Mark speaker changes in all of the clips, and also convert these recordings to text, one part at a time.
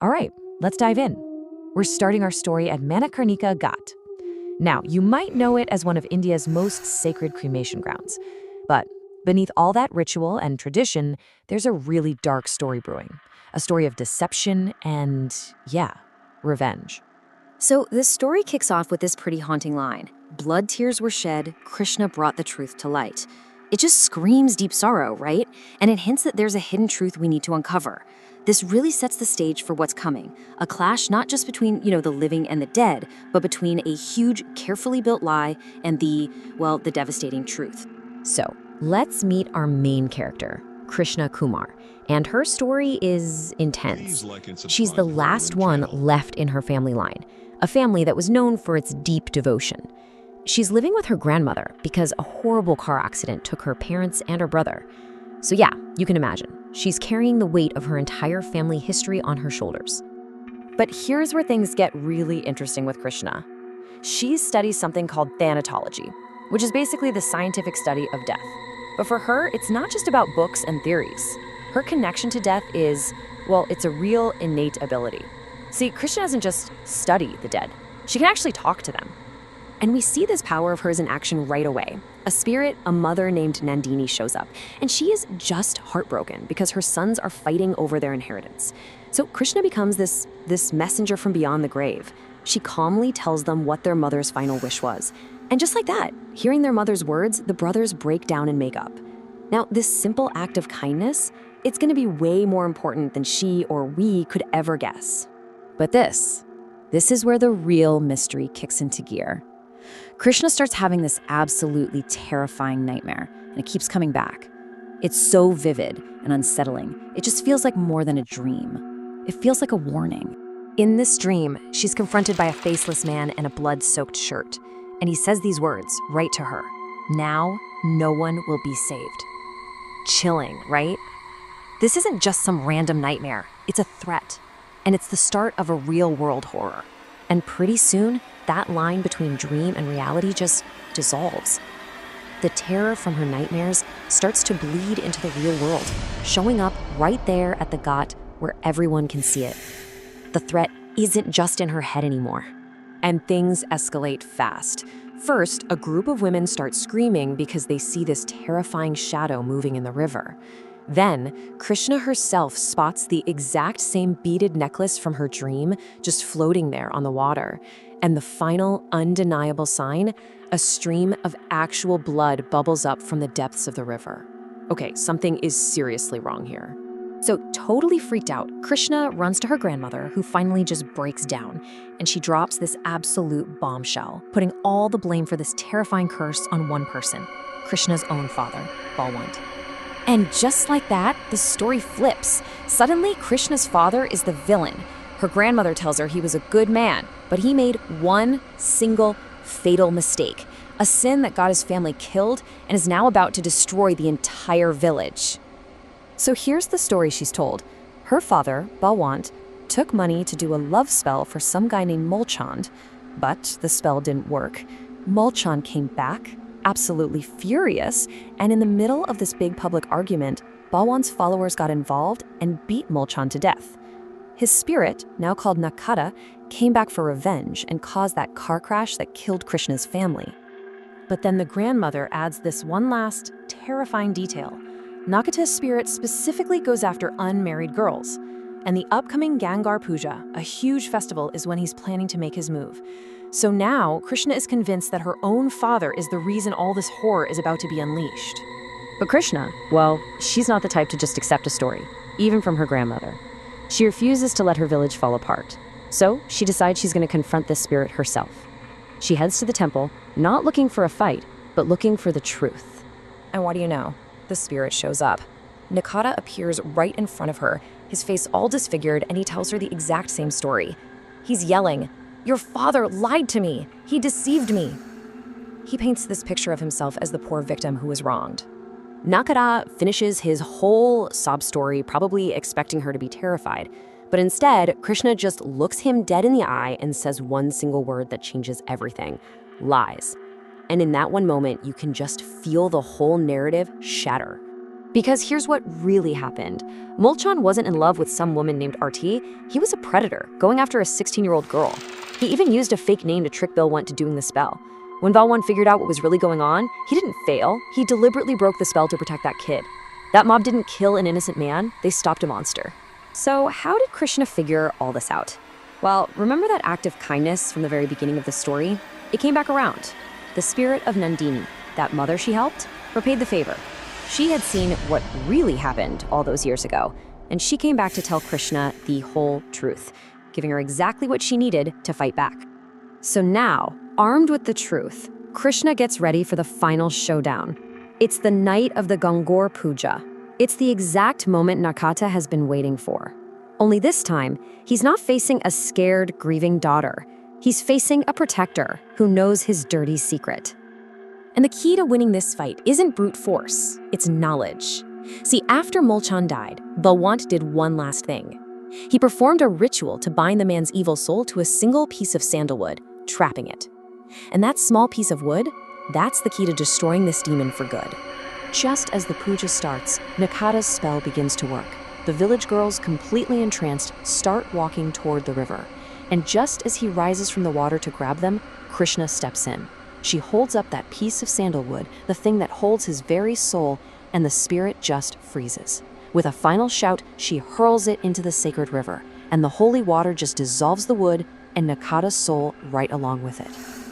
Speaker 1: All right, let's dive in. We're starting our story at Manikarnika Ghat. Now, you might know it as one of India's most sacred cremation grounds. But beneath all that ritual and tradition, there's a really dark story brewing. A story of deception and, yeah, revenge.
Speaker 2: So this story kicks off with this pretty haunting line. Blood tears were shed, Krishna brought the truth to light. It just screams deep sorrow, right? And it hints that there's a hidden truth we need to uncover. This really sets the stage for what's coming. A clash not just between, the living and the dead, but between a huge, carefully built lie and the devastating truth.
Speaker 1: So, let's meet our main character, Krishna Kumar. And her story is intense. She's the last one left in her family line, a family that was known for its deep devotion. She's living with her grandmother because a horrible car accident took her parents and her brother. So yeah, you can imagine. She's carrying the weight of her entire family history on her shoulders. But here's where things get really interesting with Krishna. She studies something called thanatology, which is basically the scientific study of death. But for her, it's not just about books and theories. Her connection to death is, it's a real innate ability. See, Krishna doesn't just study the dead. She can actually talk to them. And we see this power of hers in action right away. A spirit, a mother named Nandini, shows up, and she is just heartbroken because her sons are fighting over their inheritance. So Krishna becomes this messenger from beyond the grave. She calmly tells them what their mother's final wish was. And just like that, hearing their mother's words, the brothers break down and make up. Now, this simple act of kindness, it's going to be way more important than she or we could ever guess. But this is where the real mystery kicks into gear. Krishna starts having this absolutely terrifying nightmare, and it keeps coming back. It's so vivid and unsettling. It just feels like more than a dream. It feels like a warning. In this dream, she's confronted by a faceless man in a blood-soaked shirt, and he says these words right to her. Now, no one will be saved. Chilling, right? This isn't just some random nightmare. It's a threat, and it's the start of a real-world horror. And pretty soon, that line between dream and reality just dissolves. The terror from her nightmares starts to bleed into the real world, showing up right there at the ghat where everyone can see it. The threat isn't just in her head anymore. And things escalate fast. First, a group of women start screaming because they see this terrifying shadow moving in the river. Then, Krishna herself spots the exact same beaded necklace from her dream just floating there on the water. And the final, undeniable sign, a stream of actual blood bubbles up from the depths of the river. Okay, something is seriously wrong here. So, totally freaked out, Krishna runs to her grandmother, who finally just breaks down, and she drops this absolute bombshell, putting all the blame for this terrifying curse on one person, Krishna's own father, Balwant. And just like that, the story flips. Suddenly, Krishna's father is the villain. Her grandmother tells her he was a good man, but he made one single fatal mistake, a sin that got his family killed and is now about to destroy the entire village. So here's the story she's told. Her father, Balwant, took money to do a love spell for some guy named Mulchand, but the spell didn't work. Mulchand came back, absolutely furious, and in the middle of this big public argument, Balwant's followers got involved and beat Mulchand to death. His spirit, now called Nakkata, came back for revenge and caused that car crash that killed Krishna's family. But then the grandmother adds this one last, terrifying detail. Nakkata's spirit specifically goes after unmarried girls. And the upcoming Gangar Puja, a huge festival, is when he's planning to make his move. So now, Krishna is convinced that her own father is the reason all this horror is about to be unleashed. But Krishna, she's not the type to just accept a story, even from her grandmother. She refuses to let her village fall apart. So she decides she's going to confront this spirit herself. She heads to the temple, not looking for a fight, but looking for the truth. And what do you know? The spirit shows up. Nakkata appears right in front of her, his face all disfigured, and he tells her the exact same story. He's yelling, "Your father lied to me! He deceived me!" He paints this picture of himself as the poor victim who was wronged. Nakkata finishes his whole sob story, probably expecting her to be terrified. But instead, Krishna just looks him dead in the eye and says one single word that changes everything: lies. And in that one moment, you can just feel the whole narrative shatter.
Speaker 2: Because here's what really happened. Molchan wasn't in love with some woman named Arti. He was a predator, going after a 16-year-old girl. He even used a fake name to trick Balwant into doing the spell. When Balwant figured out what was really going on, he didn't fail. He deliberately broke the spell to protect that kid. That mob didn't kill an innocent man, they stopped a monster. So how did Krishna figure all this out? Well, remember that act of kindness from the very beginning of the story? It came back around. The spirit of Nandini, that mother she helped, repaid the favor. She had seen what really happened all those years ago, and she came back to tell Krishna the whole truth, giving her exactly what she needed to fight back. So now, armed with the truth, Krishna gets ready for the final showdown. It's the night of the Gangaur Puja. It's the exact moment Nakkata has been waiting for. Only this time, he's not facing a scared, grieving daughter. He's facing a protector who knows his dirty secret. And the key to winning this fight isn't brute force, it's knowledge. See, after Molchan died, Balwant did one last thing. He performed a ritual to bind the man's evil soul to a single piece of sandalwood, trapping it. And that small piece of wood, that's the key to destroying this demon for good. Just as the puja starts, Nakkata's spell begins to work. The village girls, completely entranced, start walking toward the river. And just as he rises from the water to grab them, Krishna steps in. She holds up that piece of sandalwood, the thing that holds his very soul, and the spirit just freezes. With a final shout, she hurls it into the sacred river, and the holy water just dissolves the wood and Nakkata's soul right along with it.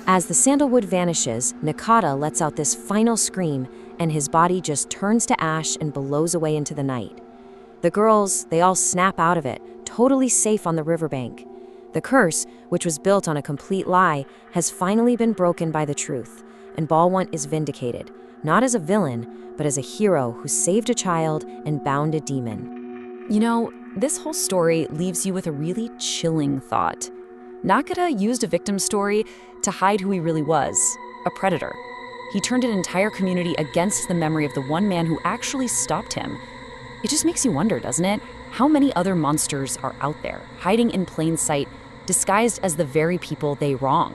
Speaker 2: As the sandalwood vanishes, Nakkata lets out this final scream, and his body just turns to ash and blows away into the night. The girls, they all snap out of it, totally safe on the riverbank. The curse, which was built on a complete lie, has finally been broken by the truth, and Balwant is vindicated, not as a villain, but as a hero who saved a child and bound a demon. You know, this whole story leaves you with a really chilling thought. Nakkata used a victim story to hide who he really was, a predator. He turned an entire community against the memory of the one man who actually stopped him. It just makes you wonder, doesn't it? How many other monsters are out there, hiding in plain sight, disguised as the very people they wrong?